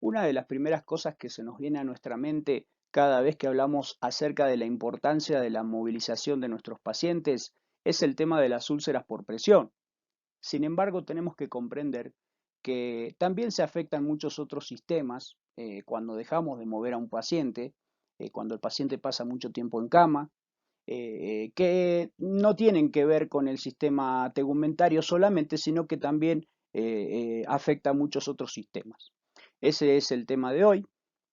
Una de las primeras cosas que se nos viene a nuestra mente cada vez que hablamos acerca de la importancia de la movilización de nuestros pacientes es el tema de las úlceras por presión. Sin embargo, tenemos que comprender que también se afectan muchos otros sistemas cuando dejamos de mover a un paciente, cuando el paciente pasa mucho tiempo en cama, que no tienen que ver con el sistema tegumentario solamente, sino que también afecta a muchos otros sistemas. Ese es el tema de hoy,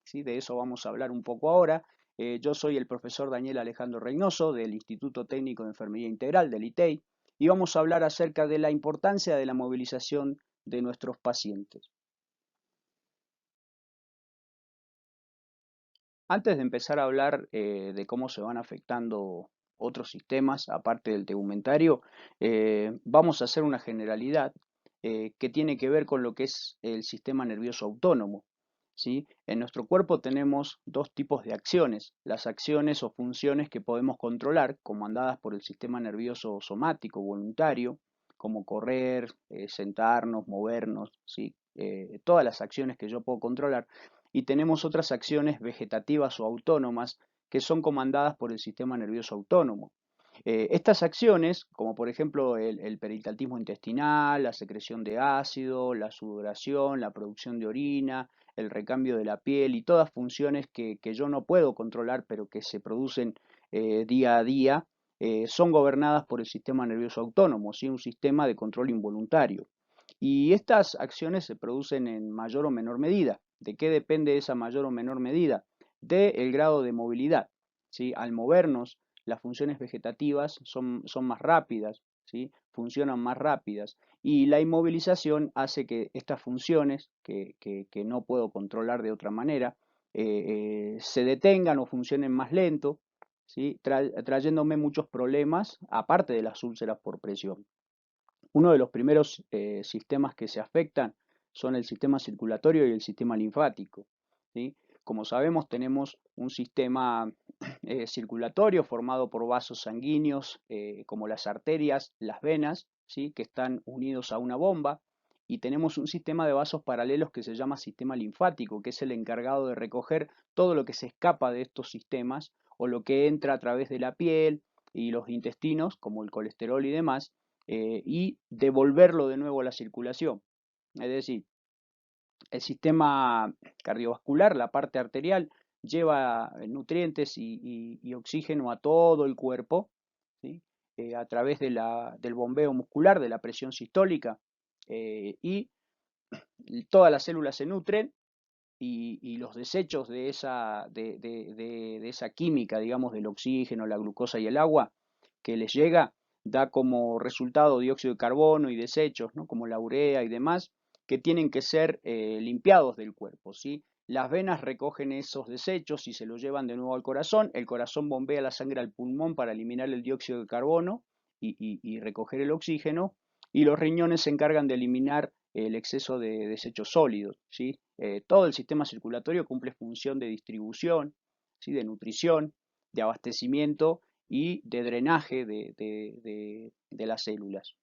¿sí? De eso vamos a hablar un poco ahora. Yo soy el profesor Daniel Alejandro Reynoso del Instituto Técnico de Enfermería Integral, del ITEI, y vamos a hablar acerca de la importancia de la movilización de nuestros pacientes. Antes de empezar a hablar de cómo se van afectando otros sistemas, aparte del tegumentario, vamos a hacer una generalidad que tiene que ver con lo que es el sistema nervioso autónomo. ¿Sí? En nuestro cuerpo tenemos dos tipos de acciones, las acciones o funciones que podemos controlar, comandadas por el sistema nervioso somático voluntario, como correr, sentarnos, movernos, ¿sí? Todas las acciones que yo puedo controlar, y tenemos otras acciones vegetativas o autónomas que son comandadas por el sistema nervioso autónomo. Estas acciones, como por ejemplo el peritaltismo intestinal, la secreción de ácido, la sudoración, la producción de orina, el recambio de la piel y todas funciones que yo no puedo controlar pero que se producen día a día, son gobernadas por el sistema nervioso autónomo, ¿sí? Un sistema de control involuntario. Y estas acciones se producen en mayor o menor medida. ¿De qué depende esa mayor o menor medida? Del grado de movilidad. ¿Sí? Al movernos, las funciones vegetativas son más rápidas, ¿sí? Funcionan más rápidas. Y la inmovilización hace que estas funciones, que no puedo controlar de otra manera, se detengan o funcionen más lento, ¿sí? Trayéndome muchos problemas, aparte de las úlceras por presión. Uno de los primeros sistemas que se afectan son el sistema circulatorio y el sistema linfático, ¿sí? Como sabemos, tenemos un sistema circulatorio formado por vasos sanguíneos como las arterias, las venas, ¿sí? Que están unidos a una bomba, y tenemos un sistema de vasos paralelos que se llama sistema linfático, que es el encargado de recoger todo lo que se escapa de estos sistemas o lo que entra a través de la piel y los intestinos, como el colesterol y demás, y devolverlo de nuevo a la circulación. Es decir, el sistema cardiovascular, la parte arterial, lleva nutrientes y oxígeno a todo el cuerpo, ¿sí? A través del bombeo muscular, de la presión sistólica, y todas las células se nutren y los desechos de esa química, digamos, del oxígeno, la glucosa y el agua que les llega, da como resultado dióxido de carbono y desechos, ¿no? Como la urea y demás, que tienen que ser limpiados del cuerpo, ¿sí? Las venas recogen esos desechos y se los llevan de nuevo al corazón. El corazón bombea la sangre al pulmón para eliminar el dióxido de carbono y recoger el oxígeno. Y los riñones se encargan de eliminar el exceso de desechos sólidos, ¿sí? Todo el sistema circulatorio cumple función de distribución, ¿sí? De nutrición, de abastecimiento y de drenaje de las células.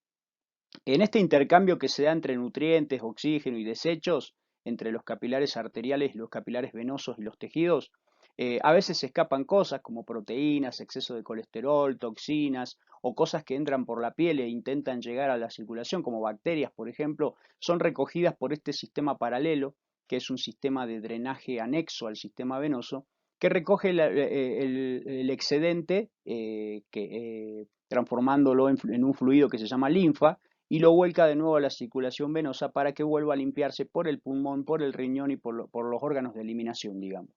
En este intercambio que se da entre nutrientes, oxígeno y desechos, entre los capilares arteriales, los capilares venosos y los tejidos, a veces se escapan cosas como proteínas, exceso de colesterol, toxinas o cosas que entran por la piel e intentan llegar a la circulación, como bacterias, por ejemplo, son recogidas por este sistema paralelo, que es un sistema de drenaje anexo al sistema venoso, que recoge el excedente, transformándolo en un fluido que se llama linfa, y lo vuelca de nuevo a la circulación venosa para que vuelva a limpiarse por el pulmón, por el riñón y por los órganos de eliminación, digamos.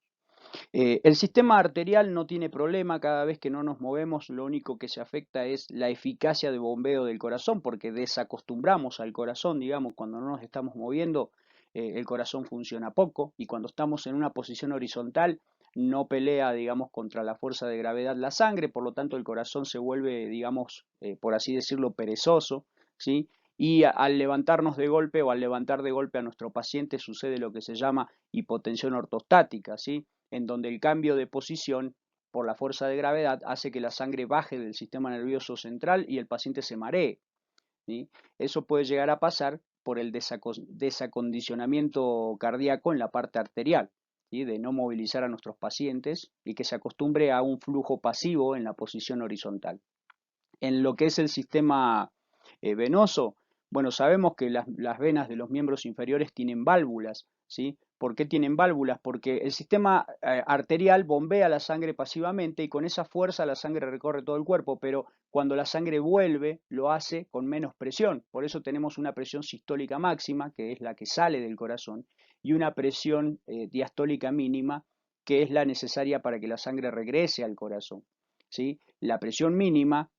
El sistema arterial no tiene problema cada vez que no nos movemos, lo único que se afecta es la eficacia de bombeo del corazón, porque desacostumbramos al corazón, digamos, cuando no nos estamos moviendo, el corazón funciona poco, y cuando estamos en una posición horizontal no pelea, digamos, contra la fuerza de gravedad la sangre, por lo tanto el corazón se vuelve, digamos, por así decirlo, perezoso, ¿sí? Y al levantarnos de golpe o al levantar de golpe a nuestro paciente sucede lo que se llama hipotensión ortostática, ¿sí? En donde el cambio de posición por la fuerza de gravedad hace que la sangre baje del sistema nervioso central y el paciente se maree, ¿sí? Eso puede llegar a pasar por el desacondicionamiento cardíaco en la parte arterial, ¿sí? De no movilizar a nuestros pacientes y que se acostumbre a un flujo pasivo en la posición horizontal. En lo que es el sistema venoso, bueno, sabemos que las venas de los miembros inferiores tienen válvulas, ¿sí? ¿Por qué tienen válvulas? Porque el sistema arterial bombea la sangre pasivamente y con esa fuerza la sangre recorre todo el cuerpo, pero cuando la sangre vuelve lo hace con menos presión. Por eso tenemos una presión sistólica máxima, que es la que sale del corazón, y una presión diastólica mínima, que es la necesaria para que la sangre regrese al corazón, ¿sí? La presión mínima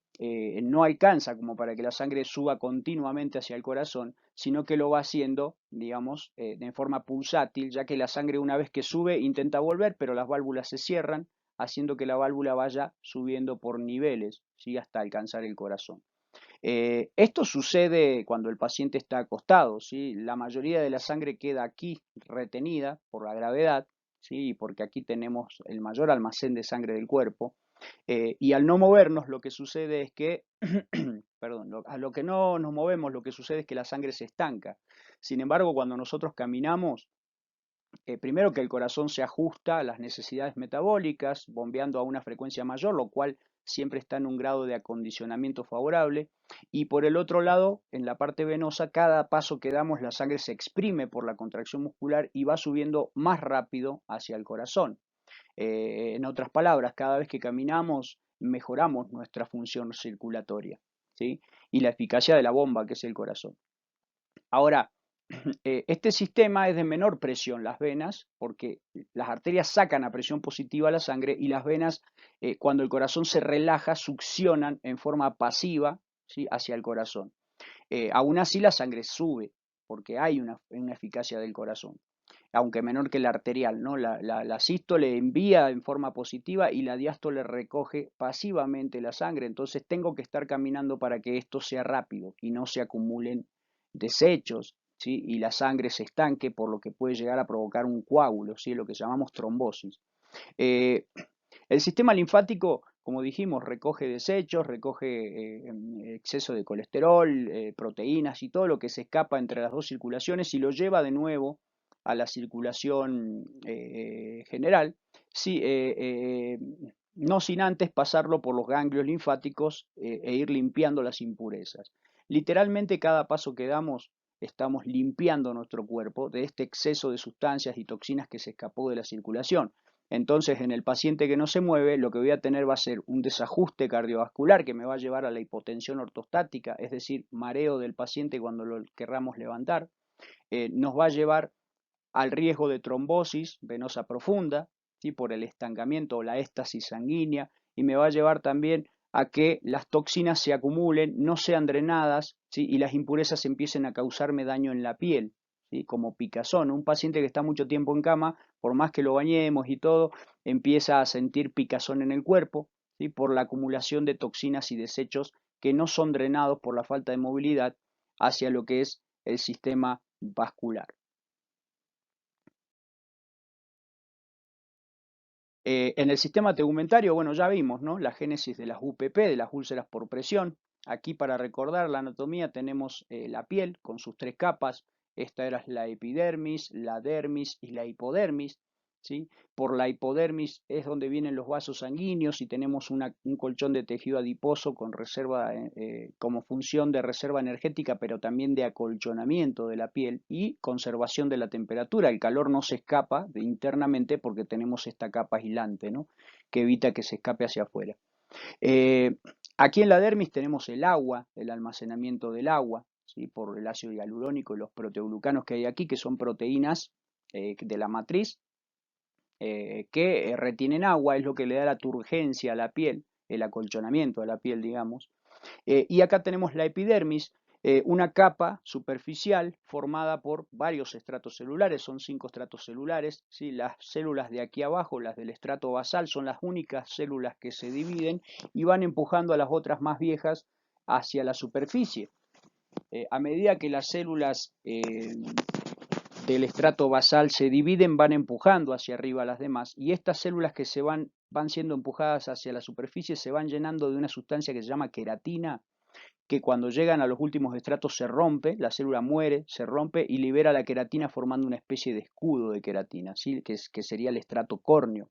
no alcanza como para que la sangre suba continuamente hacia el corazón, sino que lo va haciendo, digamos, de forma pulsátil, ya que la sangre una vez que sube intenta volver, pero las válvulas se cierran, haciendo que la válvula vaya subiendo por niveles, ¿sí? Hasta alcanzar el corazón. Esto sucede cuando el paciente está acostado, ¿sí? La mayoría de la sangre queda aquí retenida por la gravedad, ¿sí? Porque aquí tenemos el mayor almacén de sangre del cuerpo. Y al no movernos, lo que sucede es que, perdón, a lo que no nos movemos, lo que sucede es que la sangre se estanca. Sin embargo, cuando nosotros caminamos, primero que el corazón se ajusta a las necesidades metabólicas, bombeando a una frecuencia mayor, lo cual siempre está en un grado de acondicionamiento favorable. Y por el otro lado, en la parte venosa, cada paso que damos, la sangre se exprime por la contracción muscular y va subiendo más rápido hacia el corazón. En otras palabras, cada vez que caminamos mejoramos nuestra función circulatoria, ¿sí? Y la eficacia de la bomba, que es el corazón. Ahora, este sistema es de menor presión, las venas, porque las arterias sacan a presión positiva la sangre y las venas, cuando el corazón se relaja, succionan en forma pasiva, ¿sí? Hacia el corazón. Aún así la sangre sube, porque hay una eficacia del corazón, aunque menor que la arterial, ¿no? La sístole envía en forma positiva y la diástole recoge pasivamente la sangre, entonces tengo que estar caminando para que esto sea rápido y no se acumulen desechos, ¿sí? Y la sangre se estanque, por lo que puede llegar a provocar un coágulo, ¿sí? Lo que llamamos trombosis. Eh, el sistema linfático, como dijimos, recoge desechos, recoge exceso de colesterol, proteínas y todo lo que se escapa entre las dos circulaciones y lo lleva de nuevo a la circulación general, sí, no sin antes pasarlo por los ganglios linfáticos e ir limpiando las impurezas. Literalmente cada paso que damos estamos limpiando nuestro cuerpo de este exceso de sustancias y toxinas que se escapó de la circulación. Entonces, en el paciente que no se mueve, lo que voy a tener va a ser un desajuste cardiovascular que me va a llevar a la hipotensión ortostática, es decir, mareo del paciente cuando lo querramos levantar. Nos va a llevar al riesgo de trombosis venosa profunda, ¿sí? Por el estancamiento o la éstasis sanguínea, y me va a llevar también a que las toxinas se acumulen, no sean drenadas, ¿sí? Y las impurezas empiecen a causarme daño en la piel, ¿sí? Como picazón. Un paciente que está mucho tiempo en cama, por más que lo bañemos y todo, empieza a sentir picazón en el cuerpo, ¿sí? Por la acumulación de toxinas y desechos que no son drenados por la falta de movilidad hacia lo que es el sistema vascular. En el sistema tegumentario, bueno, ya vimos, ¿no? La génesis de las UPP, de las úlceras por presión. Aquí para recordar la anatomía tenemos la piel con sus tres capas. Esta era la epidermis, la dermis y la hipodermis, ¿sí? Por la hipodermis es donde vienen los vasos sanguíneos y tenemos un colchón de tejido adiposo con reserva, como función de reserva energética, pero también de acolchonamiento de la piel y conservación de la temperatura. El calor no se escapa internamente porque tenemos esta capa aislante, ¿no? Que evita que se escape hacia afuera. Eh, Aquí en la dermis tenemos el agua, el almacenamiento del agua, ¿sí? Por el ácido hialurónico y los proteoglucanos que hay aquí, que son proteínas de la matriz que retienen agua, es lo que le da la turgencia a la piel, el acolchonamiento de la piel, digamos. Y acá tenemos la epidermis, una capa superficial formada por varios estratos celulares, son 5 estratos celulares, ¿sí? Las células de aquí abajo, las del estrato basal, son las únicas células que se dividen y van empujando a las otras más viejas hacia la superficie. A medida que las células del estrato basal se dividen, van empujando hacia arriba a las demás, y estas células que van siendo empujadas hacia la superficie se van llenando de una sustancia que se llama queratina, que cuando llegan a los últimos estratos se rompe, la célula muere, se rompe y libera la queratina formando una especie de escudo de queratina, ¿sí? que sería el estrato córneo.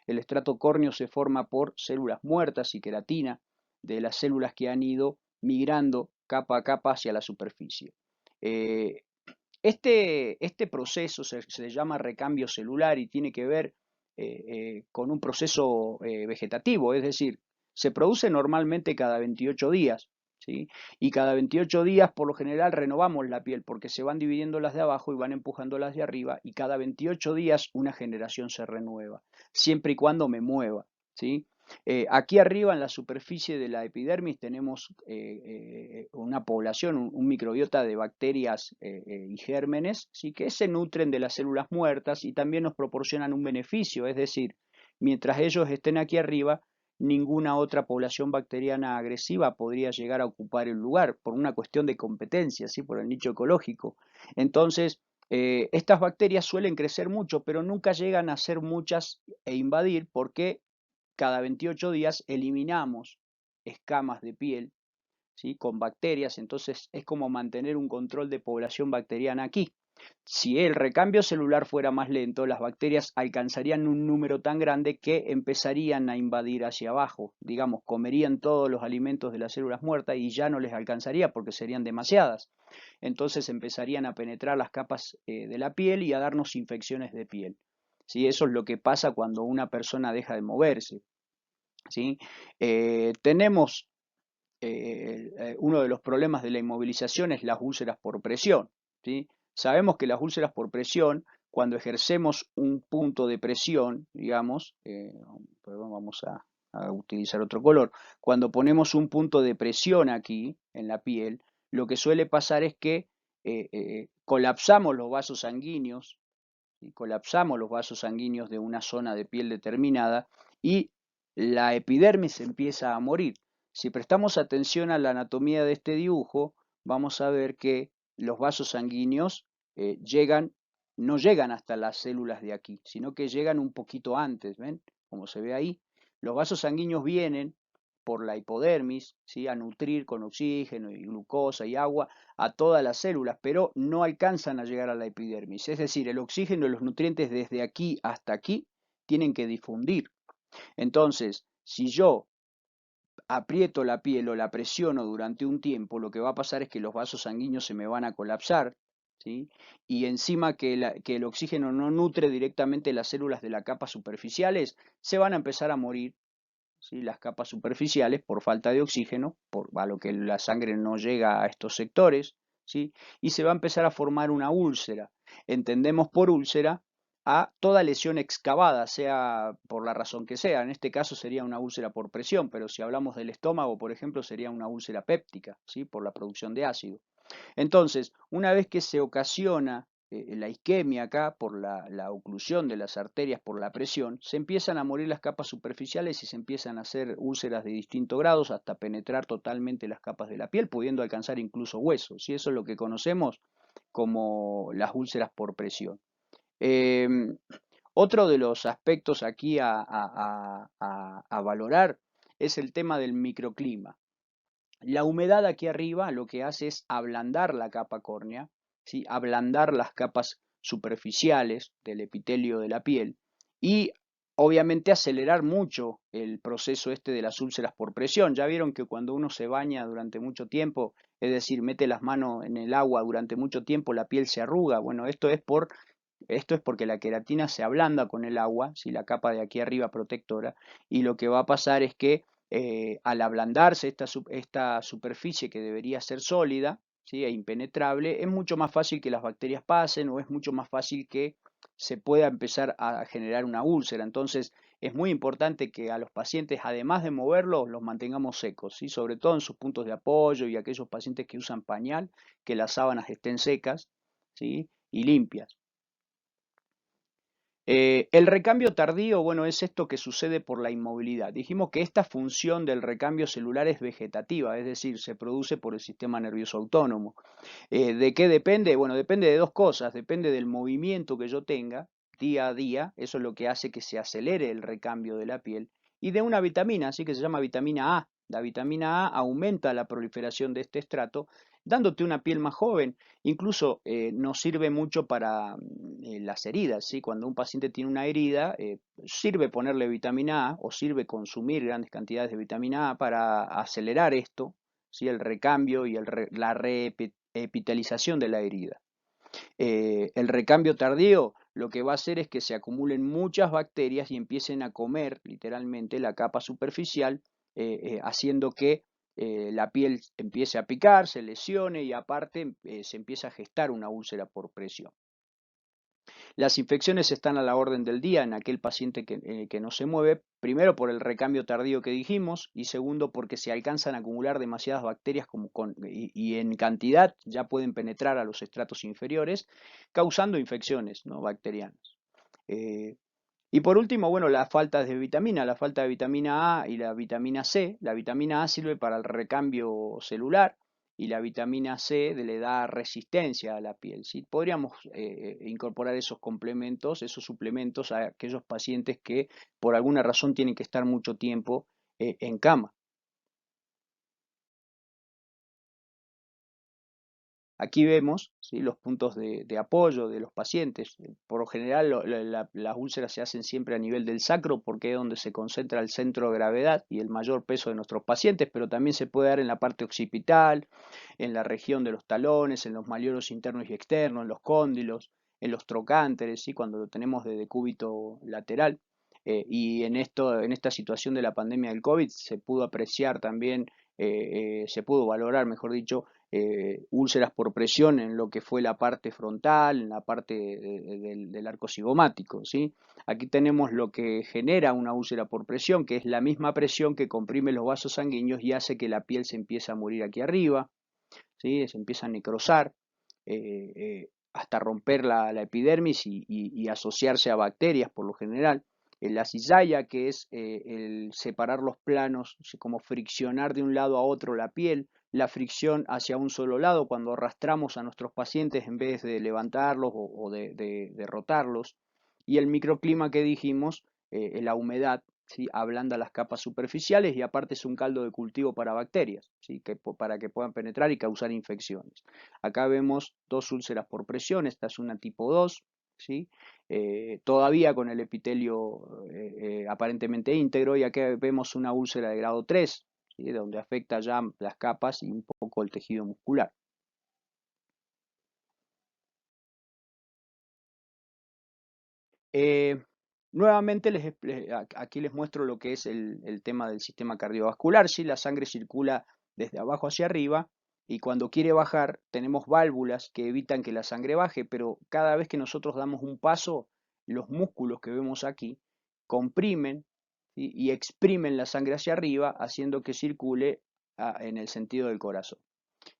El estrato córneo se forma por células muertas y queratina de las células que han ido migrando capa a capa hacia la superficie. Eh, este proceso se llama recambio celular y tiene que ver con un proceso vegetativo, es decir, se produce normalmente cada 28 días, ¿sí? Y cada 28 días por lo general renovamos la piel porque se van dividiendo las de abajo y van empujando las de arriba y cada 28 días una generación se renueva, siempre y cuando me mueva, ¿sí? Aquí arriba en la superficie de la epidermis tenemos una población, un microbiota de bacterias y gérmenes, ¿sí? Que se nutren de las células muertas y también nos proporcionan un beneficio, es decir, mientras ellos estén aquí arriba, ninguna otra población bacteriana agresiva podría llegar a ocupar el lugar por una cuestión de competencia, ¿sí? Por el nicho ecológico. Entonces, estas bacterias suelen crecer mucho, pero nunca llegan a ser muchas e invadir porque cada 28 días eliminamos escamas de piel, ¿sí? Con bacterias, entonces es como mantener un control de población bacteriana aquí. Si el recambio celular fuera más lento, las bacterias alcanzarían un número tan grande que empezarían a invadir hacia abajo, digamos, comerían todos los alimentos de las células muertas y ya no les alcanzaría porque serían demasiadas. Entonces empezarían a penetrar las capas de la piel y a darnos infecciones de piel. ¿Sí? Eso es lo que pasa cuando una persona deja de moverse. ¿Sí? Tenemos uno de los problemas de la inmovilización es las úlceras por presión, ¿sí? Sabemos que las úlceras por presión, cuando ejercemos un punto de presión, digamos, perdón, vamos a utilizar otro color, cuando ponemos un punto de presión aquí en la piel, lo que suele pasar es que colapsamos los vasos sanguíneos, ¿sí? Colapsamos los vasos sanguíneos de una zona de piel determinada y la epidermis empieza a morir. Si prestamos atención a la anatomía de este dibujo, vamos a ver que los vasos sanguíneos no llegan hasta las células de aquí, sino que llegan un poquito antes, ¿ven? Como se ve ahí. Los vasos sanguíneos vienen por la hipodermis, ¿sí? A nutrir con oxígeno y glucosa y agua a todas las células, pero no alcanzan a llegar a la epidermis. Es decir, el oxígeno y los nutrientes desde aquí hasta aquí tienen que difundir. Entonces, si yo aprieto la piel o la presiono durante un tiempo, lo que va a pasar es que los vasos sanguíneos se me van a colapsar, ¿sí? Y encima que el oxígeno no nutre directamente las células de la capa superficiales, se van a empezar a morir, ¿sí? Las capas superficiales por falta de oxígeno, a lo que la sangre no llega a estos sectores, ¿sí? Y se va a empezar a formar una úlcera. Entendemos por úlcera a toda lesión excavada, sea por la razón que sea. En este caso sería una úlcera por presión, pero si hablamos del estómago, por ejemplo, sería una úlcera péptica, ¿sí? Por la producción de ácido. Entonces, una vez que se ocasiona la isquemia acá por la oclusión de las arterias por la presión, se empiezan a morir las capas superficiales y se empiezan a hacer úlceras de distintos grados hasta penetrar totalmente las capas de la piel, pudiendo alcanzar incluso huesos. Y eso es lo que conocemos como las úlceras por presión. Eh, Otro de los aspectos aquí a valorar es el tema del microclima. La humedad aquí arriba lo que hace es ablandar la capa córnea, ¿sí? Ablandar las capas superficiales del epitelio de la piel y obviamente acelerar mucho el proceso este de las úlceras por presión. Ya vieron que cuando uno se baña durante mucho tiempo, es decir, mete las manos en el agua durante mucho tiempo, la piel se arruga. Bueno, esto es porque la queratina se ablanda con el agua, si la capa de aquí arriba protectora, y lo que va a pasar es que al ablandarse esta superficie que debería ser sólida, ¿sí? E impenetrable, es mucho más fácil que las bacterias pasen o es mucho más fácil que se pueda empezar a generar una úlcera. Entonces es muy importante que a los pacientes, además de moverlos, los mantengamos secos, ¿sí? Sobre todo en sus puntos de apoyo y aquellos pacientes que usan pañal, que las sábanas estén secas, ¿sí? Y limpias. El recambio tardío, bueno, es esto que sucede por la inmovilidad. Dijimos que esta función del recambio celular es vegetativa, es decir, se produce por el sistema nervioso autónomo. ¿De qué depende? Bueno, depende de dos cosas. Depende del movimiento que yo tenga día a día, eso es lo que hace que se acelere el recambio de la piel, y de una vitamina, así que se llama vitamina A, La vitamina A aumenta la proliferación de este estrato, dándote una piel más joven. Incluso nos sirve mucho para las heridas, ¿sí? Cuando un paciente tiene una herida, sirve ponerle vitamina A o sirve consumir grandes cantidades de vitamina A para acelerar esto, ¿sí? El recambio y la reepitelización de la herida. El recambio tardío lo que va a hacer es que se acumulen muchas bacterias y empiecen a comer literalmente la capa superficial, haciendo que la piel empiece a picar, se lesione y aparte se empieza a gestar una úlcera por presión. Las infecciones están a la orden del día en aquel paciente que no se mueve, primero por el recambio tardío que dijimos y segundo porque se alcanzan a acumular demasiadas bacterias y en cantidad ya pueden penetrar a los estratos inferiores, causando infecciones, ¿no?, bacterianas. Eh, y por último, bueno, la falta de vitamina, la falta de vitamina A y la vitamina C. La vitamina A sirve para el recambio celular y la vitamina C le da resistencia a la piel, ¿sí? Podríamos incorporar esos complementos, esos suplementos a aquellos pacientes que por alguna razón tienen que estar mucho tiempo en cama. Aquí vemos, ¿sí?, los puntos de apoyo de los pacientes. Por lo general las úlceras se hacen siempre a nivel del sacro porque es donde se concentra el centro de gravedad y el mayor peso de nuestros pacientes, pero también se puede dar en la parte occipital, en la región de los talones, en los malleolos internos y externos, en los cóndilos, en los trocánteres, ¿sí?, cuando lo tenemos de decúbito lateral. Y en esta situación de la pandemia del COVID se pudo apreciar también, se pudo valorar, mejor dicho, úlceras por presión en lo que fue la parte frontal, en la parte del arco cigomático, ¿sí? Aquí tenemos lo que genera una úlcera por presión, que es la misma presión que comprime los vasos sanguíneos y hace que la piel se empiece a morir aquí arriba, ¿sí? Se empieza a necrosar hasta romper la epidermis y asociarse a bacterias por lo general. La cizalla, que es el separar los planos, como friccionar de un lado a otro la piel, la fricción hacia un solo lado cuando arrastramos a nuestros pacientes en vez de levantarlos o de rotarlos. Y el microclima que dijimos, la humedad, ¿sí?, ablanda las capas superficiales y aparte es un caldo de cultivo para bacterias, ¿sí?, para que puedan penetrar y causar infecciones. Acá vemos dos úlceras por presión, esta es una tipo 2, ¿sí? Todavía con el epitelio aparentemente íntegro, y acá vemos una úlcera de grado 3, ¿sí?, donde afecta ya las capas y un poco el tejido muscular. Eh, Nuevamente aquí les muestro lo que es el tema del sistema cardiovascular. ¿Sí? La sangre circula desde abajo hacia arriba y cuando quiere bajar tenemos válvulas que evitan que la sangre baje, pero cada vez que nosotros damos un paso, los músculos que vemos aquí comprimen, ¿sí?, y exprimen la sangre hacia arriba, haciendo que circule en el sentido del corazón.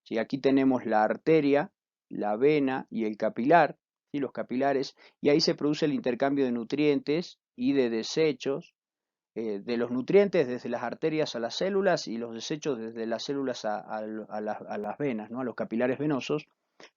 ¿Sí? Aquí tenemos la arteria, la vena y el capilar, ¿sí?, los capilares, y ahí se produce el intercambio de nutrientes y de desechos, de los nutrientes desde las arterias a las células y los desechos desde las células a las venas, ¿no?, a los capilares venosos,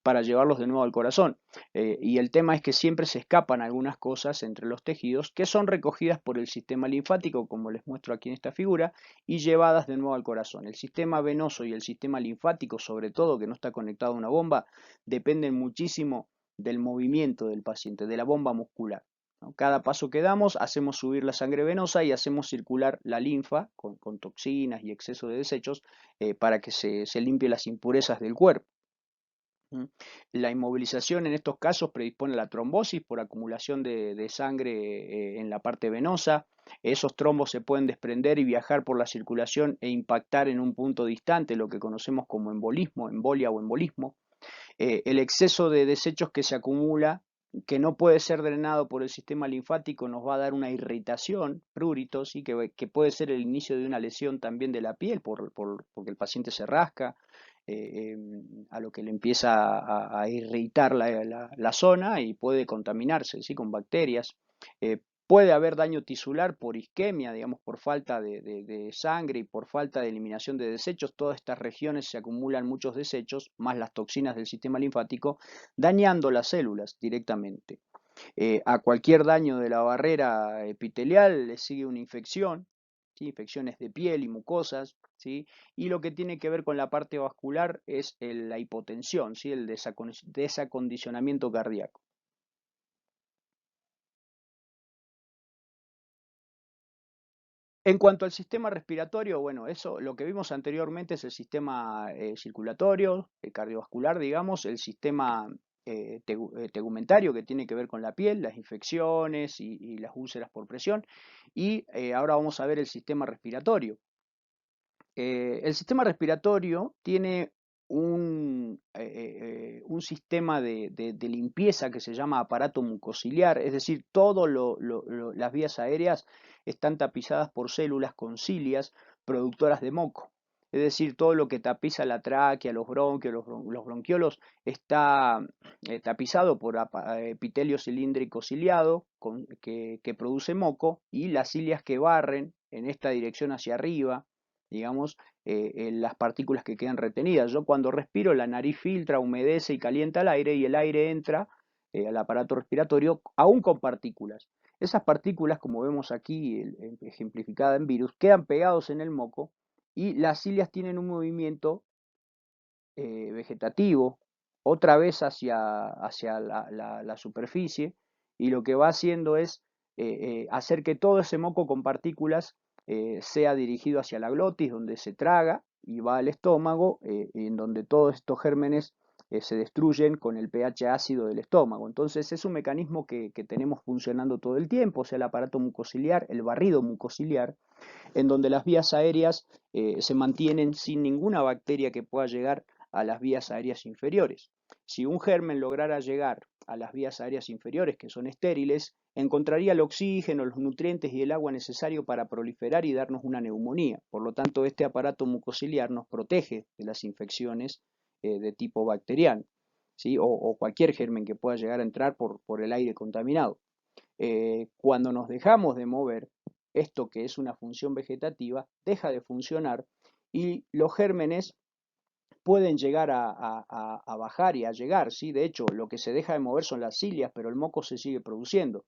para llevarlos de nuevo al corazón. Y el tema es que siempre se escapan algunas cosas entre los tejidos que son recogidas por el sistema linfático, como les muestro aquí en esta figura, y llevadas de nuevo al corazón. El sistema venoso y el sistema linfático, sobre todo, que no está conectado a una bomba, dependen muchísimo del movimiento del paciente, de la bomba muscular, ¿no? Cada paso que damos hacemos subir la sangre venosa y hacemos circular la linfa con toxinas y exceso de desechos para que se limpie las impurezas del cuerpo. La inmovilización en estos casos predispone a la trombosis por acumulación de sangre en la parte venosa. Esos trombos se pueden desprender y viajar por la circulación e impactar en un punto distante, lo que conocemos como embolismo, embolia o embolismo. El exceso de desechos que se acumula, que no puede ser drenado por el sistema linfático, nos va a dar una irritación, pruritos, y que puede ser el inicio de una lesión también de la piel, porque el paciente se rasca, a lo que le empieza a irritar la zona y puede contaminarse, ¿sí?, con bacterias. Puede haber daño tisular por isquemia, digamos, por falta de sangre y por falta de eliminación de desechos. Todas estas regiones se acumulan muchos desechos, más las toxinas del sistema linfático, dañando las células directamente. A cualquier daño de la barrera epitelial le sigue una infección, ¿sí? Infecciones de piel y mucosas, ¿sí? Y lo que tiene que ver con la parte vascular es la hipotensión, ¿sí? El desacondicionamiento cardíaco. En cuanto al sistema respiratorio, bueno, eso lo que vimos anteriormente es el sistema circulatorio, cardiovascular, digamos, el sistema tegumentario que tiene que ver con la piel, las infecciones y las úlceras por presión, y ahora vamos a ver el sistema respiratorio. El sistema respiratorio tiene un sistema de limpieza que se llama aparato mucociliar, es decir, todas las vías aéreas están tapizadas por células con cilias productoras de moco. Es decir, todo lo que tapiza la tráquea, los bronquios, los bronquiolos, está tapizado por epitelio cilíndrico ciliado que produce moco, y las cilias que barren en esta dirección hacia arriba, digamos, las partículas que quedan retenidas. Yo cuando respiro, la nariz filtra, humedece y calienta el aire, y el aire entra al aparato respiratorio aún con partículas. Esas partículas, como vemos aquí ejemplificada en virus, quedan pegados en el moco, y las cilias tienen un movimiento vegetativo otra vez hacia la superficie, y lo que va haciendo es hacer que todo ese moco con partículas sea dirigido hacia la glotis, donde se traga y va al estómago, en donde todos estos gérmenes se destruyen con el pH ácido del estómago. Entonces es un mecanismo que tenemos funcionando todo el tiempo, o sea, el aparato mucociliar, el barrido mucociliar, en donde las vías aéreas se mantienen sin ninguna bacteria que pueda llegar a las vías aéreas inferiores. Si un germen lograra llegar a las vías aéreas inferiores, que son estériles, encontraría el oxígeno, los nutrientes y el agua necesario para proliferar y darnos una neumonía. Por lo tanto, este aparato mucociliar nos protege de las infecciones de tipo bacteriano, ¿sí? O cualquier germen que pueda llegar a entrar por el aire contaminado. Cuando nos dejamos de mover, esto que es una función vegetativa deja de funcionar, y los gérmenes pueden llegar a bajar y a llegar, ¿sí? De hecho, lo que se deja de mover son las cilias, pero el moco se sigue produciendo.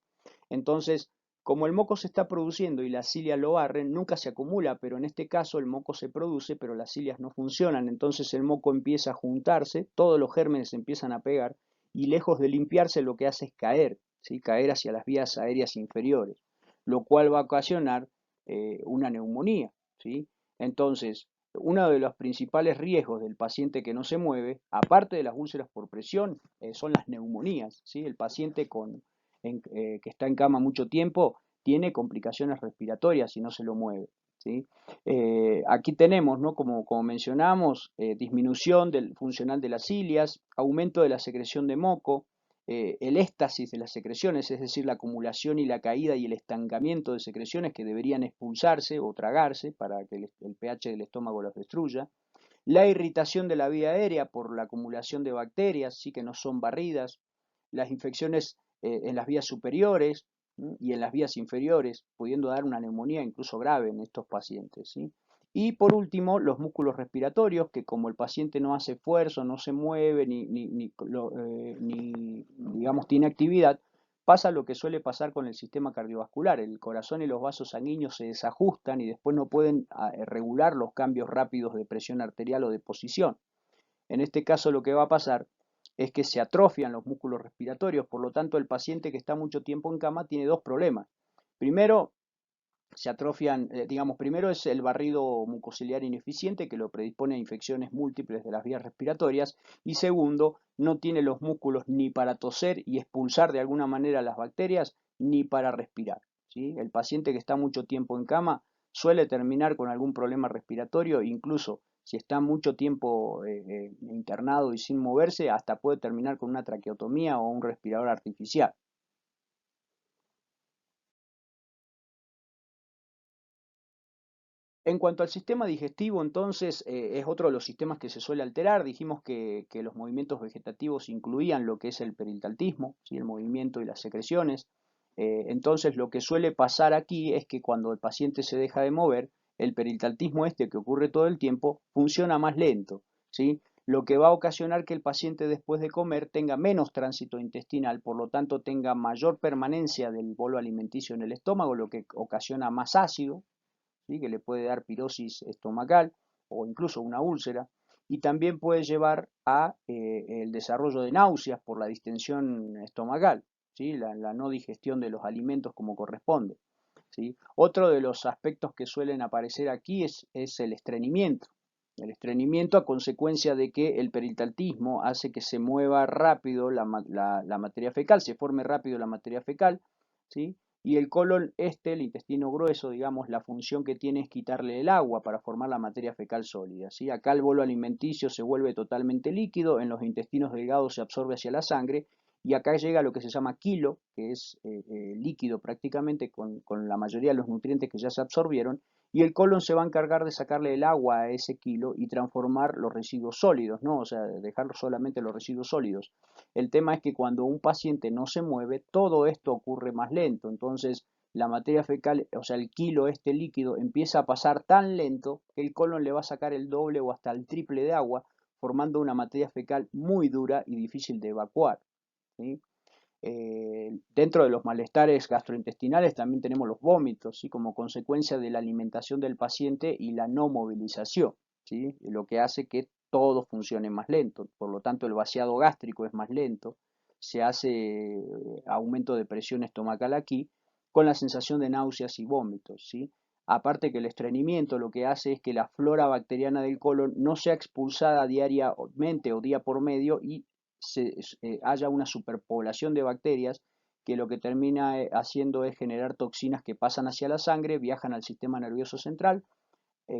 Entonces, como el moco se está produciendo y las cilias lo barren, nunca se acumula, pero en este caso el moco se produce, pero las cilias no funcionan. Entonces el moco empieza a juntarse, todos los gérmenes se empiezan a pegar, y lejos de limpiarse lo que hace es caer, ¿sí? Caer hacia las vías aéreas inferiores, lo cual va a ocasionar una neumonía, ¿sí? Entonces, uno de los principales riesgos del paciente que no se mueve, aparte de las úlceras por presión, son las neumonías, ¿sí? El paciente que está en cama mucho tiempo tiene complicaciones respiratorias si no se lo mueve, ¿sí? Aquí tenemos, ¿no? Como mencionamos, disminución funcional de las cilias, aumento de la secreción de moco, el éstasis de las secreciones, es decir, la acumulación y la caída y el estancamiento de secreciones que deberían expulsarse o tragarse para que el pH del estómago los destruya, la irritación de la vía aérea por la acumulación de bacterias, sí, que no son barridas, las infecciones en las vías superiores y en las vías inferiores, pudiendo dar una neumonía incluso grave en estos pacientes, ¿sí? Y por último, los músculos respiratorios, que como el paciente no hace esfuerzo, no se mueve, ni digamos, tiene actividad, pasa lo que suele pasar con el sistema cardiovascular. El corazón y los vasos sanguíneos se desajustan y después no pueden regular los cambios rápidos de presión arterial o de posición. En este caso lo que va a pasar es que se atrofian los músculos respiratorios, por lo tanto el paciente que está mucho tiempo en cama tiene dos problemas. Primero, se atrofian, digamos, primero es el barrido mucociliar ineficiente, que lo predispone a infecciones múltiples de las vías respiratorias, y segundo, no tiene los músculos ni para toser y expulsar de alguna manera las bacterias, ni para respirar, ¿sí? El paciente que está mucho tiempo en cama suele terminar con algún problema respiratorio, incluso si está mucho tiempo internado y sin moverse, hasta puede terminar con una traqueotomía o un respirador artificial. En cuanto al sistema digestivo, entonces, es otro de los sistemas que se suele alterar. Dijimos que los movimientos vegetativos incluían lo que es el peristaltismo, ¿sí? El movimiento y las secreciones. Entonces, lo que suele pasar aquí es que cuando el paciente se deja de mover, el peristaltismo este que ocurre todo el tiempo funciona más lento, ¿sí? Lo que va a ocasionar que el paciente después de comer tenga menos tránsito intestinal, por lo tanto tenga mayor permanencia del bolo alimenticio en el estómago, lo que ocasiona más ácido, ¿sí? Que le puede dar pirosis estomacal o incluso una úlcera, y también puede llevar a el desarrollo de náuseas por la distensión estomacal, ¿sí? La no digestión de los alimentos como corresponde, ¿sí? Otro de los aspectos que suelen aparecer aquí es el estreñimiento. El estreñimiento a consecuencia de que el peristaltismo hace que se mueva rápido la materia fecal, se forme rápido la materia fecal, ¿sí? Y el colon el intestino grueso, digamos, la función que tiene es quitarle el agua para formar la materia fecal sólida, ¿sí? Acá el bolo alimenticio se vuelve totalmente líquido, en los intestinos delgados se absorbe hacia la sangre, y acá llega lo que se llama quilo, que es líquido prácticamente con la mayoría de los nutrientes que ya se absorbieron, y el colon se va a encargar de sacarle el agua a ese kilo y transformar los residuos sólidos, ¿no? O sea, dejar solamente los residuos sólidos. El tema es que cuando un paciente no se mueve, todo esto ocurre más lento. Entonces, la materia fecal, o sea, el kilo líquido, empieza a pasar tan lento que el colon le va a sacar el doble o hasta el triple de agua, formando una materia fecal muy dura y difícil de evacuar, ¿sí? Dentro de los malestares gastrointestinales también tenemos los vómitos, ¿sí? Como consecuencia de la alimentación del paciente y la no movilización, ¿sí? Lo que hace que todo funcione más lento. Por lo tanto, el vaciado gástrico es más lento, se hace aumento de presión estomacal aquí, con la sensación de náuseas y vómitos, ¿sí? Aparte que el estreñimiento lo que hace es que la flora bacteriana del colon no sea expulsada diariamente o día por medio y haya una superpoblación de bacterias que lo que termina haciendo es generar toxinas que pasan hacia la sangre, viajan al sistema nervioso central,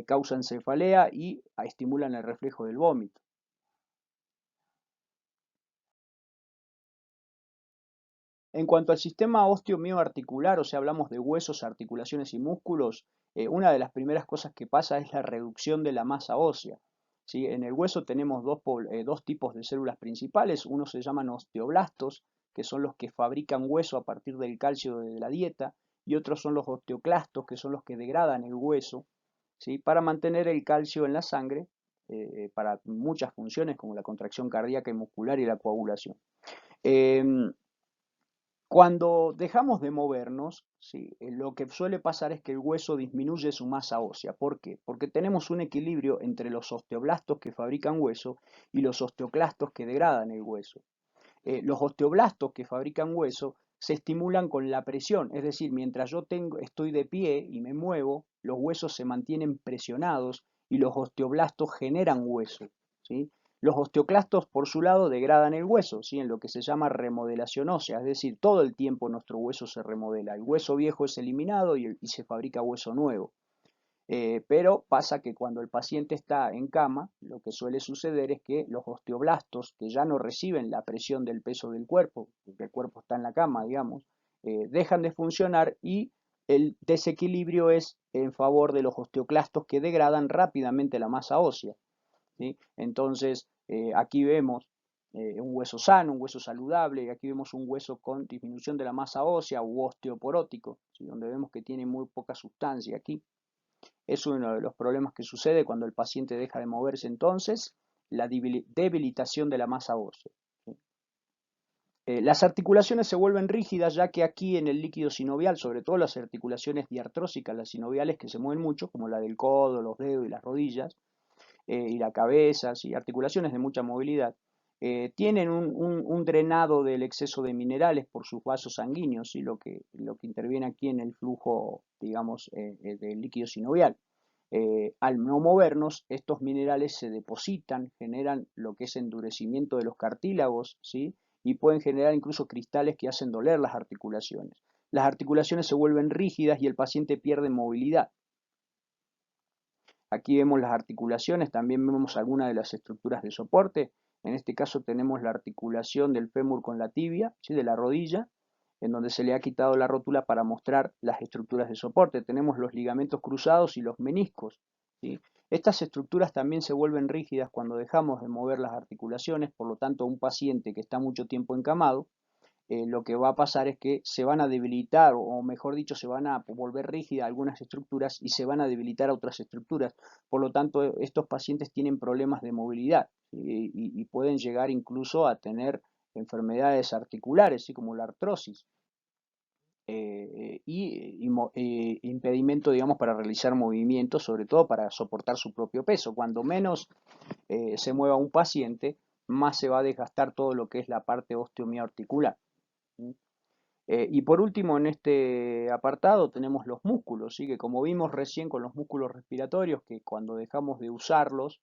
causan cefalea y estimulan el reflejo del vómito. En cuanto al sistema osteomioarticular, o sea, hablamos de huesos, articulaciones y músculos, una de las primeras cosas que pasa es la reducción de la masa ósea, ¿sí? En el hueso tenemos dos tipos de células principales, uno se llaman osteoblastos, que son los que fabrican hueso a partir del calcio de la dieta, y otros son los osteoclastos, que son los que degradan el hueso, ¿sí? Para mantener el calcio en la sangre, para muchas funciones como la contracción cardíaca y muscular y la coagulación. Em, Cuando dejamos de movernos, ¿sí? Lo que suele pasar es que el hueso disminuye su masa ósea. ¿Por qué? Porque tenemos un equilibrio entre los osteoblastos que fabrican hueso y los osteoclastos que degradan el hueso. Los osteoblastos que fabrican hueso se estimulan con la presión, es decir, mientras estoy de pie y me muevo, los huesos se mantienen presionados y los osteoblastos generan hueso, ¿sí? Los osteoclastos, por su lado, degradan el hueso, ¿sí? En lo que se llama remodelación ósea, es decir, todo el tiempo nuestro hueso se remodela. El hueso viejo es eliminado y se fabrica hueso nuevo. Pero pasa que cuando el paciente está en cama, lo que suele suceder es que los osteoblastos, que ya no reciben la presión del peso del cuerpo, porque el cuerpo está en la cama, digamos, dejan de funcionar y el desequilibrio es en favor de los osteoclastos que degradan rápidamente la masa ósea, ¿sí? Entonces, aquí vemos un hueso sano, un hueso saludable, y aquí vemos un hueso con disminución de la masa ósea u osteoporótico, ¿sí? Donde vemos que tiene muy poca sustancia aquí. Es uno de los problemas que sucede cuando el paciente deja de moverse entonces, la debilitación de la masa ósea. Las articulaciones se vuelven rígidas ya que aquí en el líquido sinovial, sobre todo las articulaciones diartrósicas, las sinoviales que se mueven mucho, como la del codo, los dedos y las rodillas, y la cabeza, y articulaciones de mucha movilidad, tienen un drenado del exceso de minerales por sus vasos sanguíneos, y lo que interviene aquí en el flujo, digamos, del líquido sinovial. Al no movernos, estos minerales se depositan, generan lo que es endurecimiento de los cartílagos, ¿sí? Y pueden generar incluso cristales que hacen doler las articulaciones. Las articulaciones se vuelven rígidas y el paciente pierde movilidad. Aquí vemos las articulaciones, también vemos algunas de las estructuras de soporte. En este caso tenemos la articulación del fémur con la tibia, ¿sí? De la rodilla, en donde se le ha quitado la rótula para mostrar las estructuras de soporte. Tenemos los ligamentos cruzados y los meniscos, ¿sí? Estas estructuras también se vuelven rígidas cuando dejamos de mover las articulaciones, por lo tanto un paciente que está mucho tiempo encamado, lo que va a pasar es que se van a debilitar, o mejor dicho, se van a volver rígidas algunas estructuras y se van a debilitar otras estructuras. Por lo tanto, estos pacientes tienen problemas de movilidad, y pueden llegar incluso a tener enfermedades articulares, ¿sí? Como la artrosis. impedimento, digamos, para realizar movimientos, sobre todo para soportar su propio peso. Cuando menos se mueva un paciente, más se va a desgastar todo lo que es la parte osteomiarticular. Y por último, en este apartado tenemos los músculos, ¿sí? Que como vimos recién con los músculos respiratorios, que cuando dejamos de usarlos,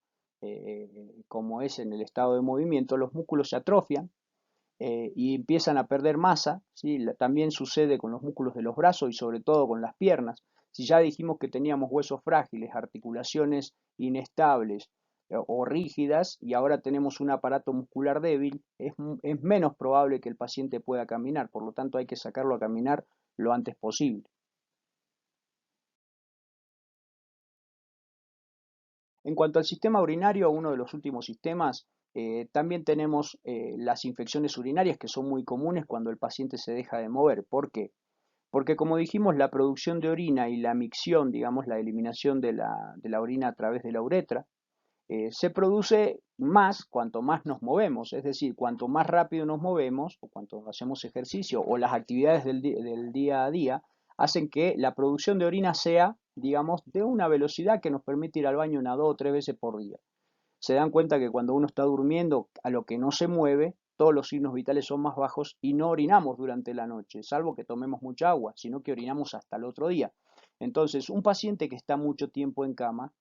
como es en el estado de movimiento, los músculos se atrofian y empiezan a perder masa, ¿sí? También sucede con los músculos de los brazos y sobre todo con las piernas. Si ya dijimos que teníamos huesos frágiles, articulaciones inestables o rígidas y ahora tenemos un aparato muscular débil, es menos probable que el paciente pueda caminar, por lo tanto hay que sacarlo a caminar lo antes posible. En cuanto al sistema urinario, uno de los últimos sistemas, también tenemos las infecciones urinarias que son muy comunes cuando el paciente se deja de mover. ¿Por qué? Porque como dijimos, la producción de orina y la micción, digamos, la eliminación de la orina a través de la uretra, se produce más cuanto más nos movemos, es decir, cuanto más rápido nos movemos o cuanto hacemos ejercicio o las actividades del día a día hacen que la producción de orina sea, digamos, de una velocidad que nos permite ir al baño una, dos o tres veces por día. Se dan cuenta que cuando uno está durmiendo, a lo que no se mueve, todos los signos vitales son más bajos y no orinamos durante la noche, salvo que tomemos mucha agua, sino que orinamos hasta el otro día. Entonces, un paciente que está mucho tiempo en cama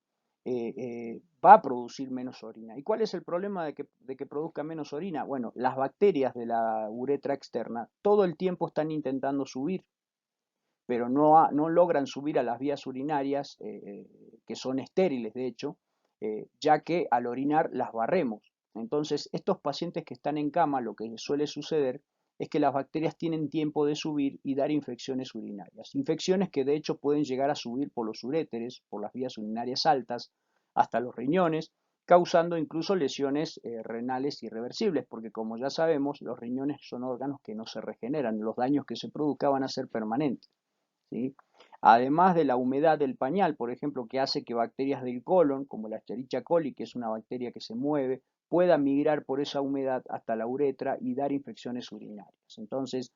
va a producir menos orina. ¿Y cuál es el problema de que produzca menos orina? Bueno, las bacterias de la uretra externa todo el tiempo están intentando subir, pero no logran subir a las vías urinarias, que son estériles de hecho, ya que al orinar las barremos. Entonces, estos pacientes que están en cama, lo que suele suceder es que las bacterias tienen tiempo de subir y dar infecciones urinarias. Infecciones que de hecho pueden llegar a subir por los uréteres, por las vías urinarias altas, hasta los riñones, causando incluso lesiones renales irreversibles, porque como ya sabemos, los riñones son órganos que no se regeneran, los daños que se produzcan van a ser permanentes. ¿Sí? Además de la humedad del pañal, por ejemplo, que hace que bacterias del colon, como la Escherichia coli, que es una bacteria que se mueve, puedan migrar por esa humedad hasta la uretra y dar infecciones urinarias. Entonces,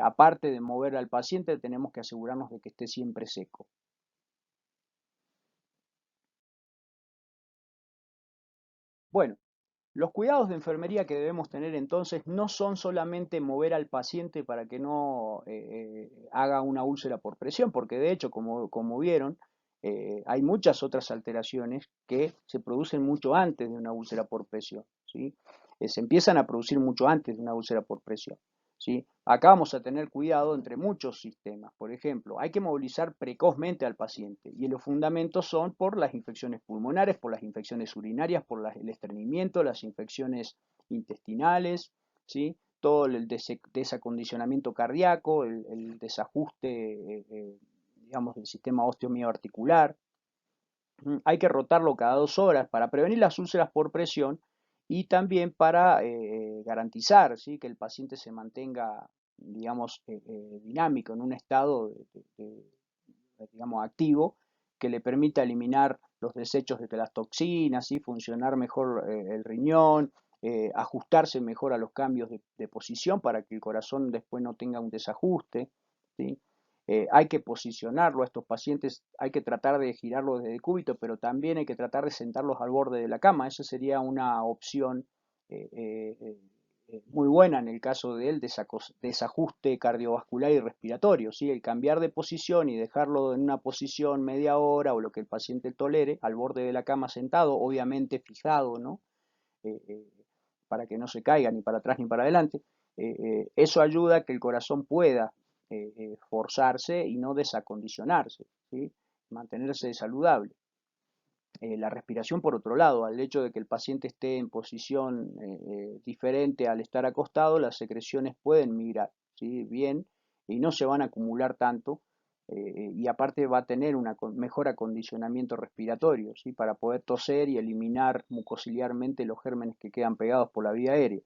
aparte de mover al paciente, tenemos que asegurarnos de que esté siempre seco. Bueno, los cuidados de enfermería que debemos tener entonces no son solamente mover al paciente para que no haga una úlcera por presión, porque de hecho, como vieron, hay muchas otras alteraciones que se producen mucho antes de una úlcera por presión, ¿sí? Se empiezan a producir mucho antes de una úlcera por presión. ¿Sí? Acá vamos a tener cuidado entre muchos sistemas. Por ejemplo, hay que movilizar precozmente al paciente y los fundamentos son por las infecciones pulmonares, por las infecciones urinarias, por el estreñimiento, las infecciones intestinales, ¿sí? Todo el desacondicionamiento cardíaco, el desajuste, digamos, del sistema osteomioarticular. Hay que rotarlo cada 2 horas para prevenir las úlceras por presión y también para garantizar, ¿sí? Que el paciente se mantenga, digamos, dinámico, en un estado digamos, activo, que le permita eliminar los desechos de las toxinas, ¿sí? Funcionar mejor el riñón, ajustarse mejor a los cambios de posición para que el corazón después no tenga un desajuste, ¿sí? Hay que posicionarlo a estos pacientes, hay que tratar de girarlo desde el cúbito, pero también hay que tratar de sentarlos al borde de la cama. Esa sería una opción eh, eh, muy buena en el caso del desajuste cardiovascular y respiratorio, ¿sí? El cambiar de posición y dejarlo en una posición media hora o lo que el paciente tolere al borde de la cama sentado, obviamente fijado, ¿no? Eh, eh, para que no se caiga ni para atrás ni para adelante. Eso ayuda a que el corazón pueda forzarse y no desacondicionarse, ¿sí? Mantenerse saludable. La respiración, por otro lado, al hecho de que el paciente esté en posición diferente al estar acostado, las secreciones pueden migrar, ¿sí? Bien y no se van a acumular tanto, y aparte va a tener un mejor acondicionamiento respiratorio, ¿sí? Para poder toser y eliminar mucociliarmente los gérmenes que quedan pegados por la vía aérea.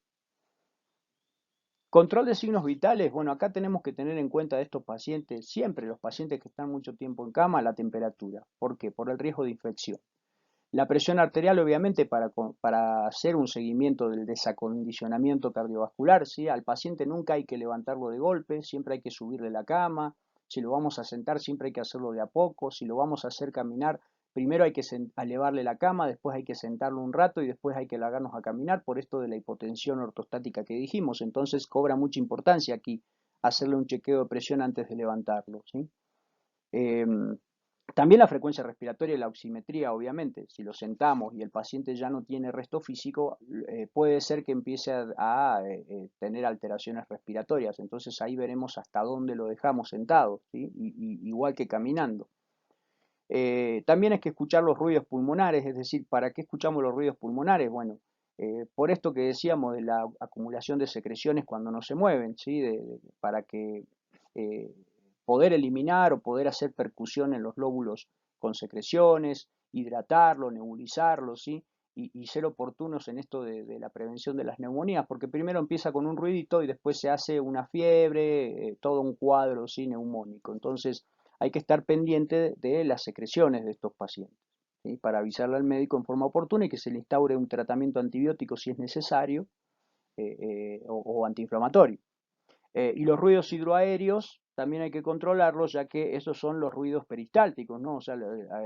Control de signos vitales, bueno, acá tenemos que tener en cuenta de estos pacientes, siempre los pacientes que están mucho tiempo en cama, la temperatura. ¿Por qué? Por el riesgo de infección. La presión arterial, obviamente, para hacer un seguimiento del desacondicionamiento cardiovascular, ¿sí? Al paciente nunca hay que levantarlo de golpe, siempre hay que subirle la cama. Si lo vamos a sentar, siempre hay que hacerlo de a poco. Si lo vamos a hacer caminar, primero hay que elevarle la cama, después hay que sentarlo un rato y después hay que largarnos a caminar por esto de la hipotensión ortostática que dijimos. Entonces cobra mucha importancia aquí hacerle un chequeo de presión antes de levantarlo, ¿sí? También la frecuencia respiratoria y la oximetría, obviamente. Si lo sentamos y el paciente ya no tiene resto físico, puede ser que empiece a tener alteraciones respiratorias. Entonces ahí veremos hasta dónde lo dejamos sentado, ¿sí? Igual que caminando. También hay que escuchar los ruidos pulmonares, es decir, ¿para qué escuchamos los ruidos pulmonares? Bueno, por esto que decíamos de la acumulación de secreciones cuando no se mueven, ¿sí? Para que eh, poder eliminar o poder hacer percusión en los lóbulos con secreciones, hidratarlo, nebulizarlo, ¿sí? Y ser oportunos en esto de la prevención de las neumonías, porque primero empieza con un ruidito y después se hace una fiebre, todo un cuadro, ¿sí? Neumónico. Entonces, hay que estar pendiente de las secreciones de estos pacientes, ¿sí? Para avisarle al médico en forma oportuna y que se le instaure un tratamiento antibiótico si es necesario o antiinflamatorio. Y los ruidos hidroaéreos también hay que controlarlos, ya que esos son los ruidos peristálticos, ¿no? O sea,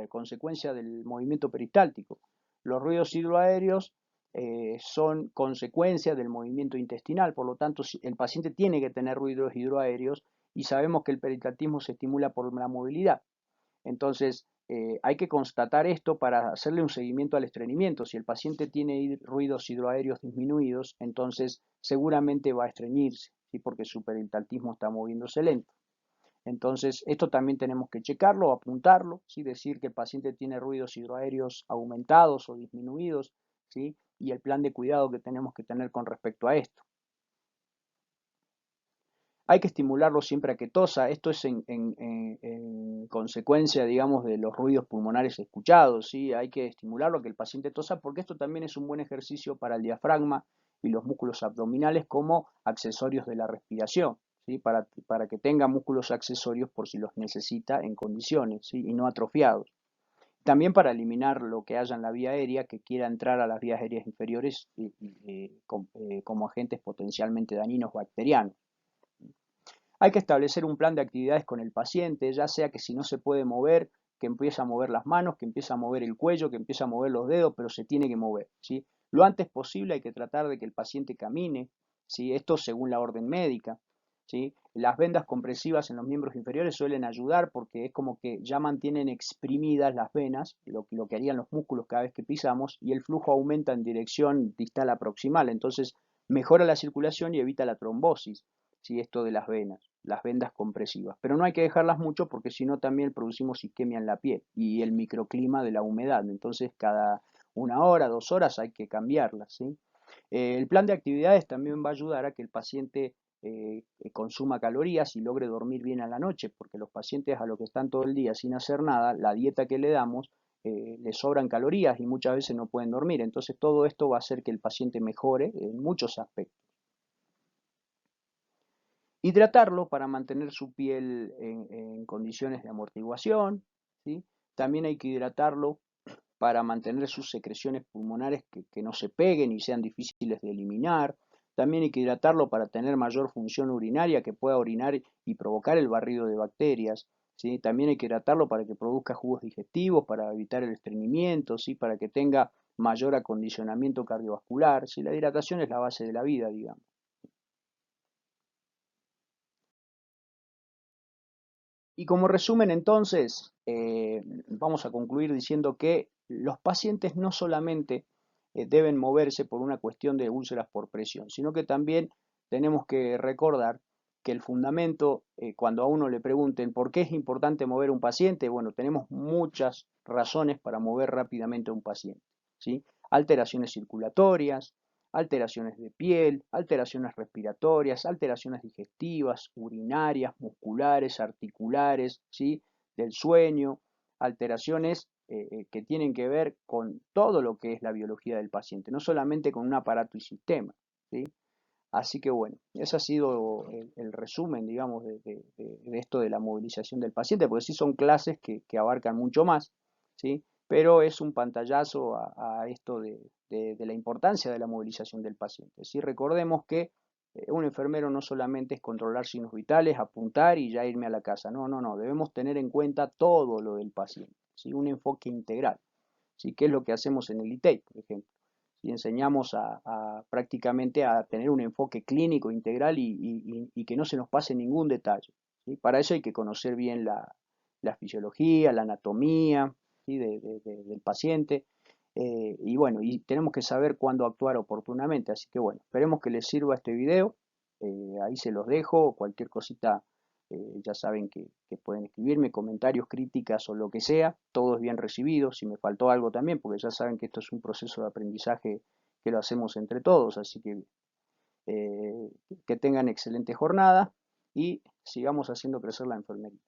consecuencia del movimiento peristáltico. Los ruidos hidroaéreos son consecuencia del movimiento intestinal, por lo tanto, el paciente tiene que tener ruidos hidroaéreos y sabemos que el peristaltismo se estimula por la movilidad. Entonces, hay que constatar esto para hacerle un seguimiento al estreñimiento. Si el paciente tiene ruidos hidroaéreos disminuidos, entonces seguramente va a estreñirse, ¿sí? Porque su peristaltismo está moviéndose lento. Entonces, esto también tenemos que checarlo, apuntarlo, ¿sí? Decir que el paciente tiene ruidos hidroaéreos aumentados o disminuidos, ¿sí? Y el plan de cuidado que tenemos que tener con respecto a esto. Hay que estimularlo siempre a que tosa. Esto es en consecuencia, digamos, de los ruidos pulmonares escuchados, ¿sí? Hay que estimularlo a que el paciente tosa porque esto también es un buen ejercicio para el diafragma y los músculos abdominales como accesorios de la respiración, ¿sí? Para que tenga músculos accesorios por si los necesita en condiciones, ¿sí? Y no atrofiados. También para eliminar lo que haya en la vía aérea que quiera entrar a las vías aéreas inferiores como agentes potencialmente dañinos bacterianos. Hay que establecer un plan de actividades con el paciente, ya sea que si no se puede mover, que empiece a mover las manos, que empiece a mover el cuello, que empiece a mover los dedos, pero se tiene que mover, ¿sí? Lo antes posible hay que tratar de que el paciente camine, ¿sí? Esto según la orden médica, ¿sí? Las vendas compresivas en los miembros inferiores suelen ayudar porque es como que ya mantienen exprimidas las venas, lo que harían los músculos cada vez que pisamos, y el flujo aumenta en dirección distal a proximal, entonces mejora la circulación y evita la trombosis, ¿sí? Esto de las vendas compresivas. Pero no hay que dejarlas mucho porque si no también producimos isquemia en la piel y el microclima de la humedad. Entonces cada 1 hora, 2 horas hay que cambiarlas, ¿sí? El plan de actividades también va a ayudar a que el paciente consuma calorías y logre dormir bien a la noche, porque los pacientes a los que están todo el día sin hacer nada, la dieta que le damos les sobran calorías y muchas veces no pueden dormir. Entonces todo esto va a hacer que el paciente mejore en muchos aspectos. Hidratarlo para mantener su piel en condiciones de amortiguación, ¿sí? También hay que hidratarlo para mantener sus secreciones pulmonares que no se peguen y sean difíciles de eliminar. También hay que hidratarlo para tener mayor función urinaria, que pueda orinar y provocar el barrido de bacterias, ¿sí? También hay que hidratarlo para que produzca jugos digestivos, para evitar el estreñimiento, ¿sí? Para que tenga mayor acondicionamiento cardiovascular, ¿sí? La hidratación es la base de la vida, digamos. Y como resumen entonces, vamos a concluir diciendo que los pacientes no solamente deben moverse por una cuestión de úlceras por presión, sino que también tenemos que recordar que el fundamento, cuando a uno le pregunten por qué es importante mover a un paciente, bueno, tenemos muchas razones para mover rápidamente a un paciente, ¿sí? Alteraciones circulatorias, alteraciones de piel, alteraciones respiratorias, alteraciones digestivas, urinarias, musculares, articulares, ¿sí? Del sueño, alteraciones que tienen que ver con todo lo que es la biología del paciente, no solamente con un aparato y sistema, ¿sí? Así que bueno, ese ha sido el resumen, digamos, de esto de la movilización del paciente, porque sí son clases que abarcan mucho más, ¿sí? pero es un pantallazo a esto de la importancia de la movilización del paciente. ¿Sí? Recordemos que un enfermero no solamente es controlar signos vitales, apuntar y ya irme a la casa. No, no, no. Debemos tener en cuenta todo lo del paciente. ¿Sí? Un enfoque integral. ¿Sí? ¿Qué es lo que hacemos en el ITEI, por ejemplo? Y enseñamos prácticamente a tener un enfoque clínico integral y que no se nos pase ningún detalle. ¿Sí? Para eso hay que conocer bien la fisiología, la anatomía, ¿sí? Del paciente. Y bueno, y tenemos que saber cuándo actuar oportunamente. Así que bueno, esperemos que les sirva este video. Ahí se los dejo. Cualquier cosita, ya saben que pueden escribirme comentarios, críticas o lo que sea. Todo es bien recibido. Si me faltó algo también, porque ya saben que esto es un proceso de aprendizaje que lo hacemos entre todos. Así que tengan excelente jornada y sigamos haciendo crecer la enfermería.